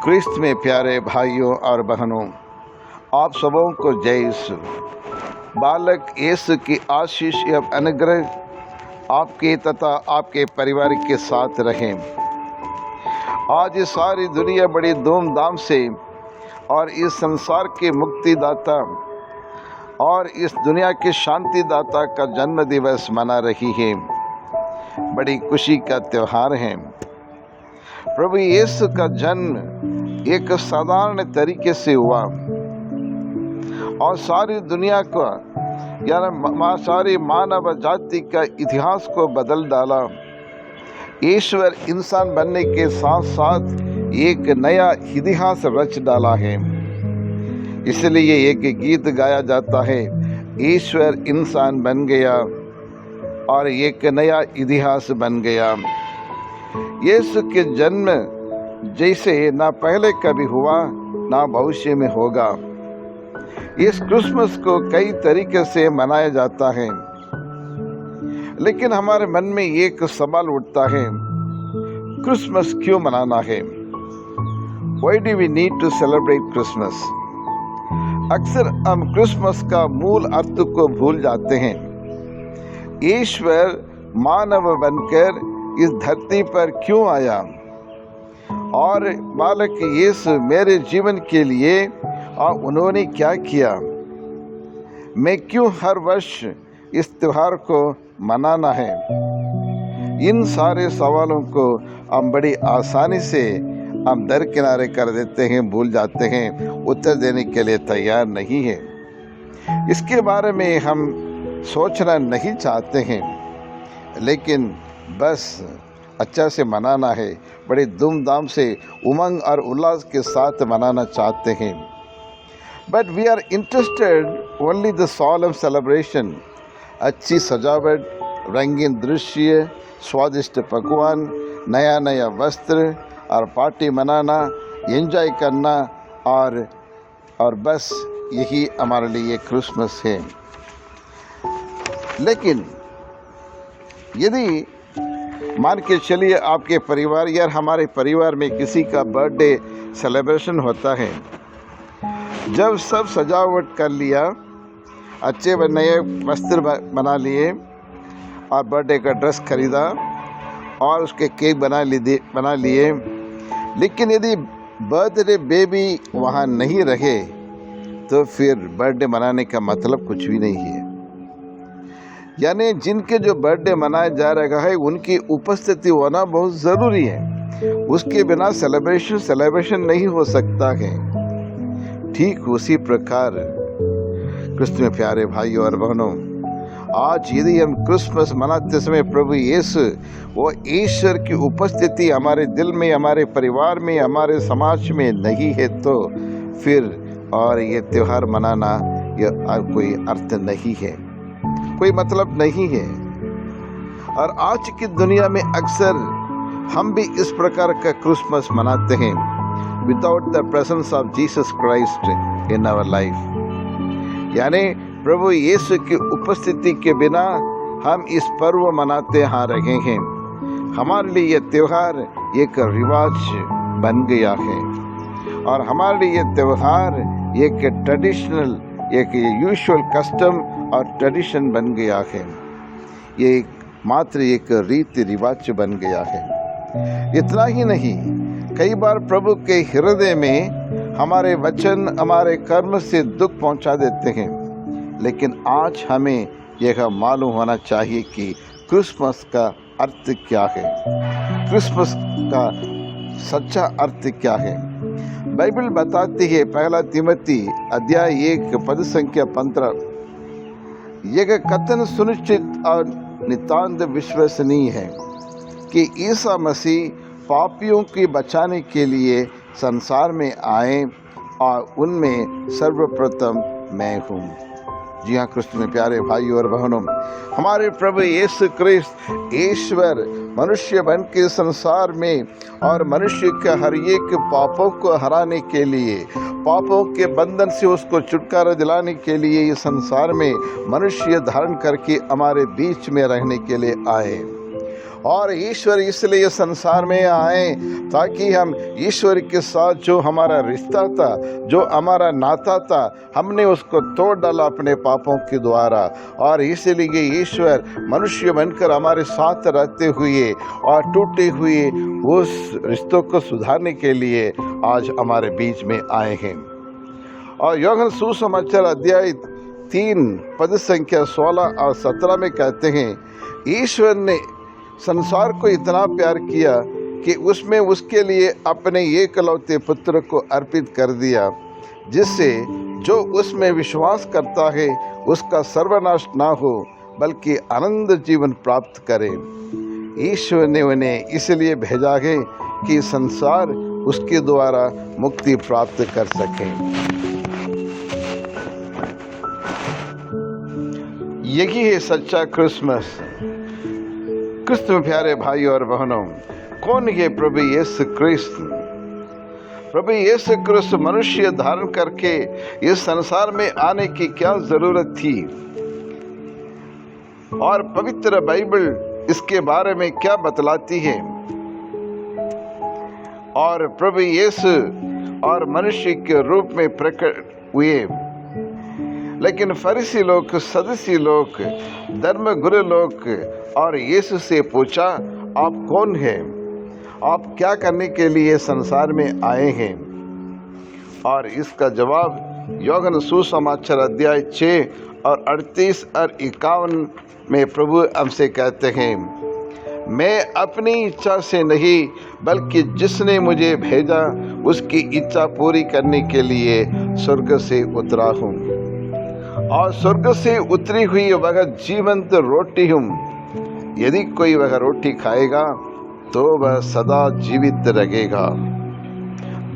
क्रिस्त में प्यारे भाइयों और बहनों, आप सबों को जय यीशु। बालक यीशु की आशीष एवं अनुग्रह आपके तथा आपके परिवार के साथ रहें। आज ये सारी दुनिया बड़ी धूमधाम से और इस संसार के मुक्तिदाता और इस दुनिया के शांतिदाता का जन्म दिवस मना रही है। बड़ी खुशी का त्यौहार है। प्रभु यीशु का जन्म एक साधारण तरीके से हुआ और सारी दुनिया को यानी सारी मानव जाति का इतिहास को बदल डाला। ईश्वर इंसान बनने के साथ साथ एक नया इतिहास रच डाला है। इसलिए एक गीत गाया जाता है, ईश्वर इंसान बन गया और एक नया इतिहास बन गया। यीशु के जन्म जैसे ना पहले कभी हुआ ना भविष्य में होगा। इस क्रिसमस को कई तरीके से मनाया जाता है, लेकिन हमारे मन में एक सवाल उठता है, क्रिसमस क्यों मनाना है? Why do we need to celebrate Christmas? अक्सर हम क्रिसमस का मूल अर्थ को भूल जाते हैं। ईश्वर मानव बनकर इस धरती पर क्यों आया और बालक यीशु मेरे जीवन के लिए और उन्होंने क्या किया? मैं क्यों हर वर्ष इस त्योहार को मनाना है? इन सारे सवालों को हम बड़ी आसानी से हम दरकिनारे कर देते हैं, भूल जाते हैं, उत्तर देने के लिए तैयार नहीं है। इसके बारे में हम सोचना नहीं चाहते हैं, लेकिन बस अच्छा से मनाना है, बड़े धूमधाम से उमंग और उल्लास के साथ मनाना चाहते हैं। But we are interested only the solemn celebration, अच्छी सजावट, रंगीन दृश्य, स्वादिष्ट पकवान, नया नया वस्त्र और पार्टी मनाना, एंजॉय करना और बस यही हमारे लिए क्रिसमस है। लेकिन यदि मान के चलिए आपके परिवार या हमारे परिवार में किसी का बर्थडे सेलिब्रेशन होता है, जब सब सजावट कर लिया, अच्छे व नए वस्त्र बना लिए और बर्थडे का ड्रेस खरीदा और उसके केक बना लिए, लेकिन यदि बर्थडे बेबी वहाँ नहीं रहे तो फिर बर्थडे मनाने का मतलब कुछ भी नहीं है। यानी जिनके जो बर्थडे मनाया जा रहा है उनकी उपस्थिति होना बहुत ज़रूरी है। उसके बिना सेलिब्रेशन नहीं हो सकता है। ठीक उसी प्रकार क्रिस्त में प्यारे भाइयों और बहनों, आज यदि हम क्रिसमस मनाते समय प्रभु यीशु वो ईश्वर की उपस्थिति हमारे दिल में, हमारे परिवार में, हमारे समाज में नहीं है तो फिर और ये त्यौहार मनाना यह कोई अर्थ नहीं है, कोई मतलब नहीं है। और आज की दुनिया में अक्सर हम भी इस प्रकार का क्रिसमस मनाते हैं without the presence of Jesus Christ in our life. यानी प्रभु यीशु की उपस्थिति के बिना हम इस पर्व मनाते आ रहे हैं। हमारे लिए यह त्यौहार एक रिवाज बन गया है और हमारे लिए यह त्यौहार एक ट्रेडिशनल, एक यूजुअल कस्टम और ट्रेडिशन बन गया है। ये मात्र एक रीति रिवाज बन गया है। इतना ही नहीं, कई बार प्रभु के हृदय में हमारे वचन, हमारे कर्म से दुख पहुंचा देते हैं, लेकिन आज हमें यह मालूम होना चाहिए कि क्रिसमस का अर्थ क्या है, क्रिसमस का सच्चा अर्थ क्या है। बाइबल बताती है, पहला तिमोथी अध्याय 1 पद संख्या 15, यह कथन सुनिश्चित और नितांत विश्वसनीय है कि ईसा मसीह पापियों की बचाने के लिए संसार में आए और उनमें सर्वप्रथम मैं हूँ। जी हाँ, क्रिस्त में प्यारे भाइयों और बहनों, हमारे प्रभु यीशु क्रिस्त ईश्वर मनुष्य बन के संसार में और मनुष्य के हर एक पापों को हराने के लिए, पापों के बंधन से उसको छुटकारा दिलाने के लिए इस संसार में मनुष्य धारण करके हमारे बीच में रहने के लिए आए। और ईश्वर इसलिए संसार में आए ताकि हम ईश्वर के साथ जो हमारा रिश्ता था, जो हमारा नाता था, हमने उसको तोड़ डाला अपने पापों के द्वारा। और इसलिए ईश्वर मनुष्य बनकर हमारे साथ रहते हुए और टूटे हुए उस रिश्तों को सुधारने के लिए आज हमारे बीच में आए हैं। और यूहन्ना सुसमाचार अध्याय 3 पद संख्या 16 और 17 में कहते हैं, ईश्वर ने संसार को इतना प्यार किया कि उसमें उसके लिए अपने एकलौते पुत्र को अर्पित कर दिया, जिससे जो उसमें विश्वास करता है उसका सर्वनाश ना हो बल्कि आनंद जीवन प्राप्त करे। ईश्वर ने उन्हें इसलिए भेजा है कि संसार उसके द्वारा मुक्ति प्राप्त कर सके। यही है सच्चा क्रिसमस। क्रिस्त में प्यारे भाई और बहनों, कौन है प्रभु यीशु क्रिस्त? प्रभु यीशु क्रिस्त मनुष्य धारण करके इस संसार में आने की क्या जरूरत थी, और पवित्र बाइबल इसके बारे में क्या बतलाती है? और प्रभु यीशु और मनुष्य के रूप में प्रकट हुए, लेकिन फरीसी लोग, सदुसी लोग, धर्म गुरु लोग और यीशु से पूछा, आप कौन हैं? आप क्या करने के लिए संसार में आए हैं? और इसका जवाब यूहन्ना सुसमाचार अध्याय 6 और 38 और 51 में प्रभु हमसे कहते हैं, मैं अपनी इच्छा से नहीं बल्कि जिसने मुझे भेजा उसकी इच्छा पूरी करने के लिए स्वर्ग से उतरा हूँ, और स्वर्ग से उतरी हुई वह जीवंत रोटी हूँ। यदि कोई वह रोटी खाएगा तो वह सदा जीवित रहेगा।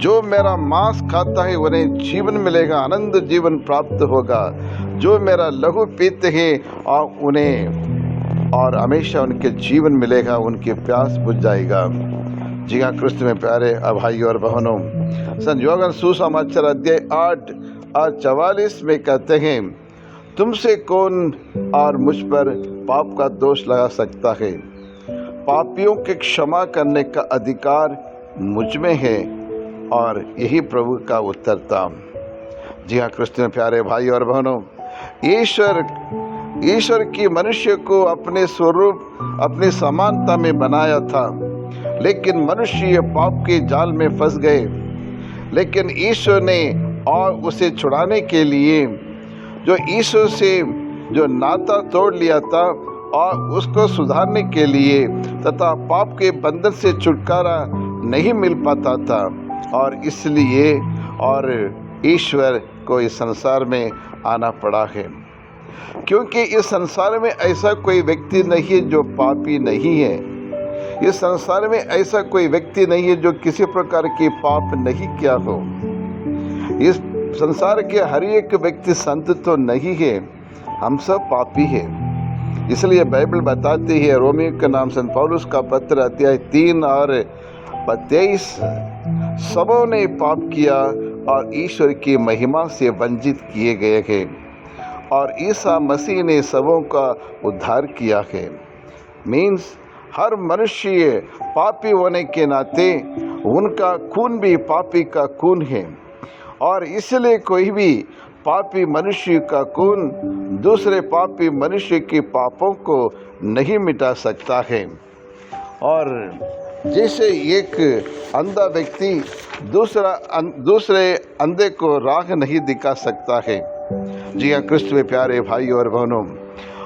जो मेरा मांस खाता है उन्हें जीवन मिलेगा, आनंद जीवन प्राप्त होगा। जो मेरा लहू पीते हैं और हमेशा उनके जीवन मिलेगा, उनकी प्यास बुझ जाएगा। जी हाँ, क्रिस्त में प्यारे भाई और बहनों, संत यूहन्ना सुसमाचार अध्याय 8 और 44 में कहते हैं, तुमसे कौन और मुझ पर पाप का दोष लगा सकता है? पापियों के क्षमा करने का अधिकार मुझ में है। और यही प्रभु का उत्तर था। जी हाँ, क्रिस्त में प्यारे भाई और बहनों, ईश्वर की मनुष्य को अपने स्वरूप, अपनी समानता में बनाया था, लेकिन मनुष्य पाप के जाल में फंस गए। लेकिन ईश्वर ने और उसे छुड़ाने के लिए जो ईश्वर से जो नाता तोड़ लिया था और उसको सुधारने के लिए तथा पाप के बंधन से छुटकारा नहीं मिल पाता था, और इसलिए और ईश्वर को इस संसार में आना पड़ा है। क्योंकि इस संसार में ऐसा कोई व्यक्ति नहीं है जो पापी नहीं है। इस संसार में ऐसा कोई व्यक्ति नहीं है जो किसी प्रकार की पाप नहीं किया हो। इस संसार के हर एक व्यक्ति संत तो नहीं है, हम सब पापी हैं। इसलिए बाइबल बताती है, रोमियो के नाम संत पौलुस का पत्र अध्याय 3 और 23, सबों ने पाप किया और ईश्वर की महिमा से वंचित किए गए हैं, और ईसा मसीह ने सबों का उद्धार किया है। मीन्स हर मनुष्य पापी होने के नाते उनका खून भी पापी का खून है, और इसलिए कोई भी पापी मनुष्य का खून दूसरे पापी मनुष्य के पापों को नहीं मिटा सकता है। और जैसे एक अंधा व्यक्ति दूसरे अंधे को राह नहीं दिखा सकता है। जी हाँ, क्रिस्त में प्यारे भाई और बहनों,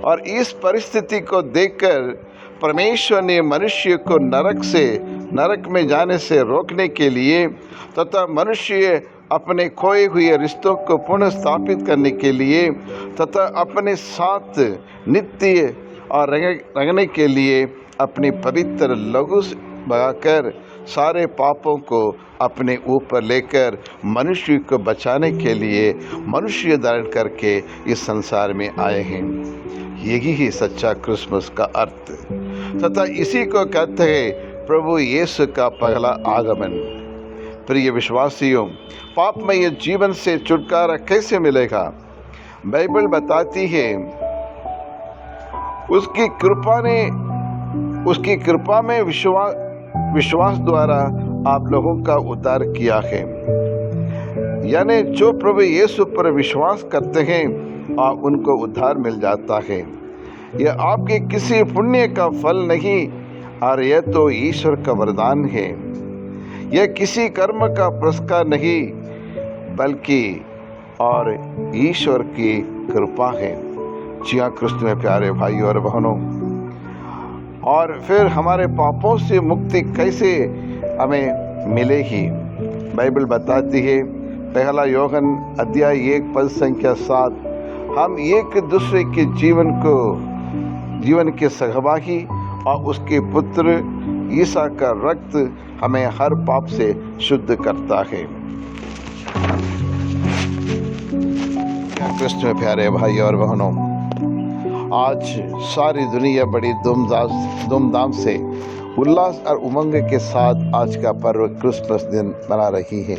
और इस परिस्थिति को देखकर परमेश्वर ने मनुष्य को नरक में जाने से रोकने के लिए तथा मनुष्य अपने खोए हुए रिश्तों को पुनः स्थापित करने के लिए तथा अपने साथ नित्य और रंगने के लिए अपनी पवित्र लहू बहाकर सारे पापों को अपने ऊपर लेकर मनुष्य को बचाने के लिए मनुष्य धारण करके इस संसार में आए हैं। यही ही सच्चा क्रिसमस का अर्थ तथा इसी को कहते हैं प्रभु यीशु का पहला आगमन। प्रिय विश्वासियों, पापमय जीवन से छुटकारा कैसे मिलेगा? बाइबल बताती है उसकी कृपा ने उसकी कृपा में विश्वास द्वारा आप लोगों का उद्धार किया है। यानी जो प्रभु यीशु पर विश्वास करते हैं उनको उद्धार मिल जाता है। यह आपके किसी पुण्य का फल नहीं और यह तो ईश्वर का वरदान है। यह किसी कर्म का पुरस्कार नहीं बल्कि और ईश्वर की कृपा है। जी हाँ कृष्ण में प्यारे भाई और बहनों, और फिर हमारे पापों से मुक्ति कैसे हमें मिलेगी? बाइबल बताती है, पहला यूहन्ना अध्याय 1 पद संख्या 7, हम एक दूसरे के जीवन के सहभागी और उसके पुत्र ईसा का रक्त हमें हर पाप से शुद्ध करता है। कृष्ण में प्यारे भाई और बहनों, आज सारी दुनिया बड़ी धूमधाम से उल्लास और उमंग के साथ आज का पर्व क्रिसमस दिन मना रही है।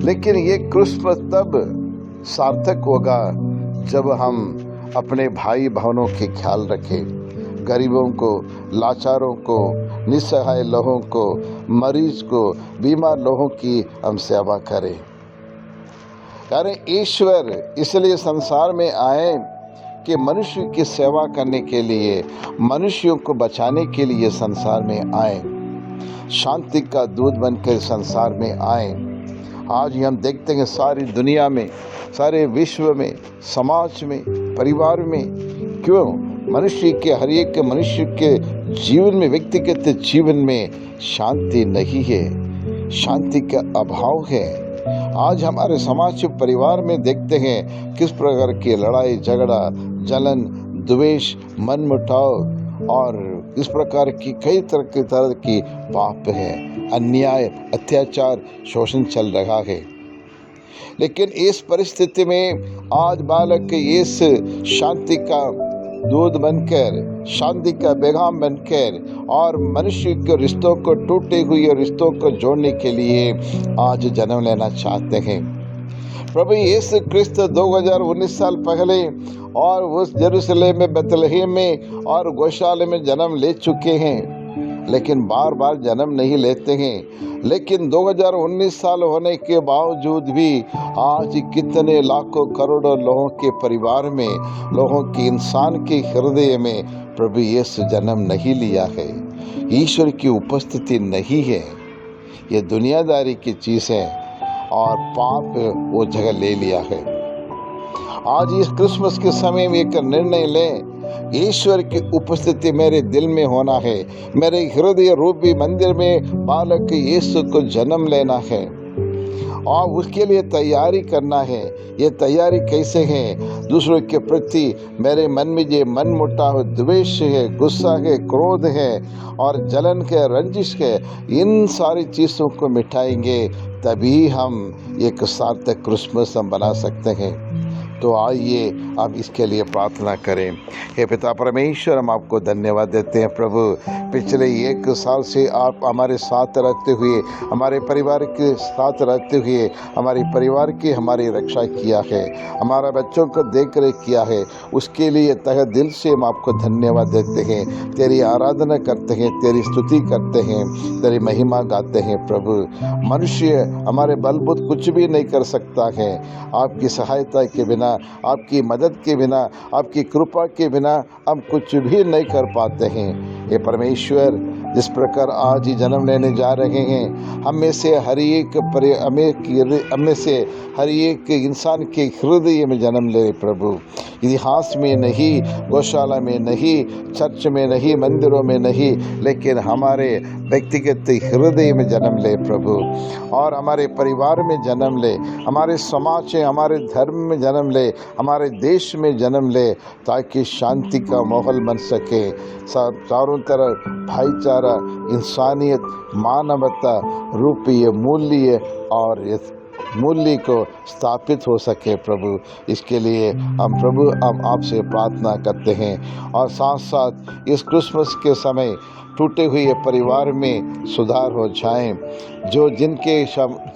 लेकिन ये क्रिसमस तब सार्थक होगा जब हम अपने भाई बहनों के ख्याल रखें, गरीबों को, लाचारों को, निस्सहाय लोगों को, मरीज को, बीमार लोगों की हम सेवा करें। यानी ईश्वर इसलिए संसार में आए कि मनुष्य की सेवा करने के लिए, मनुष्यों को बचाने के लिए संसार में आए, शांति का दूत बनकर संसार में आए। आज हम देखते हैं सारी दुनिया में, सारे विश्व में, समाज में, परिवार में, क्यों हर एक मनुष्य के जीवन में, व्यक्तिगत जीवन में शांति नहीं है, शांति का अभाव है। आज हमारे समाज परिवार में देखते हैं किस प्रकार की लड़ाई झगड़ा, जलन, द्वेष, मनमुटाव और इस प्रकार की कई तरह की पाप है, अन्याय, अत्याचार, शोषण चल रहा है। लेकिन इस परिस्थिति में आज बालक इस शांति का दूत बनकर, शांति का पैगाम बनकर और मनुष्य के रिश्तों को, टूटे हुए रिश्तों को जोड़ने के लिए आज जन्म लेना चाहते हैं। प्रभु यीशु क्रिस्त 2019 साल पहले और उस यरूशलेम में, बेथलेहम में और गौशाला में जन्म ले चुके हैं, लेकिन बार बार जन्म नहीं लेते हैं। लेकिन 2019 साल होने के बावजूद भी आज कितने लाखों करोड़ों लोगों के परिवार में, लोगों के इंसान के हृदय में प्रभु यीशु जन्म नहीं लिया है। ईश्वर की उपस्थिति नहीं है। ये दुनियादारी की चीज़ है और पाप वो जगह ले लिया है। आज इस क्रिसमस के समय में एक निर्णय लें, ईश्वर की उपस्थिति मेरे दिल में होना है, मेरे हृदय रूपी मंदिर में बालक यीशु को जन्म लेना है और उसके लिए तैयारी करना है। ये तैयारी कैसे है? दूसरों के प्रति मेरे मन में जो मन मुटाव, द्वेष है, गुस्सा है, क्रोध है और जलन है, रंजिश है, इन सारी चीज़ों को मिटाएंगे, तभी हम एक सार्थक क्रिसमस हम बना सकते हैं। तो आइए अब इसके लिए प्रार्थना करें। हे पिता परमेश्वर, हम आपको धन्यवाद देते हैं प्रभु, पिछले 1 साल से आप हमारे साथ रहते हुए, हमारे परिवार के साथ रहते हुए हमारे परिवार की हमारी रक्षा किया है, हमारा बच्चों को देख रेख किया है, उसके लिए तहे दिल से हम आपको धन्यवाद देते हैं, तेरी आराधना करते हैं, तेरी स्तुति करते हैं, तेरी महिमा गाते हैं प्रभु। मनुष्य हमारे बलबूत कुछ भी नहीं कर सकता है, आपकी सहायता के बिना, आपकी मदद के बिना, आपकी कृपा के बिना हम कुछ भी नहीं कर पाते हैं। ये परमेश्वर, जिस प्रकार आज ही जन्म लेने जा रहे हैं, हम में से हर एक इंसान के हृदय में जन्म ले प्रभु। इतिहास में नहीं, गौशाला में नहीं, चर्च में नहीं, मंदिरों में नहीं, लेकिन हमारे व्यक्तिगत हृदय में जन्म ले प्रभु, और हमारे परिवार में जन्म ले, हमारे समाज में, हमारे धर्म में जन्म ले, हमारे देश में जन्म ले, ताकि शांति का माहौल बन सके। चारों तरफ भाईचारा, इंसानियत, मानवता रूपी मूल्य और मूल्य को स्थापित हो सके प्रभु। इसके लिए हम आपसे प्रार्थना करते हैं और साथ साथ इस क्रिसमस के समय टूटे हुए परिवार में सुधार हो जाए। जो जिनके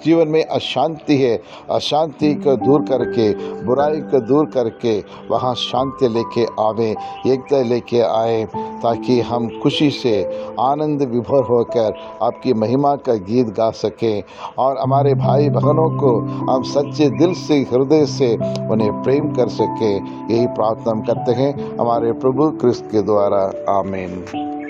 जीवन में अशांति है, अशांति को दूर करके, बुराई को दूर करके वहाँ शांति लेके आवे, एकता लेके आए, ताकि हम खुशी से आनंद विभोर होकर आपकी महिमा का गीत गा सकें और हमारे भाई बहनों को हम सच्चे दिल से, हृदय से उन्हें प्रेम कर सकें। यही प्रार्थना हम करते हैं हमारे प्रभु क्रिस्त के द्वारा। आमीन।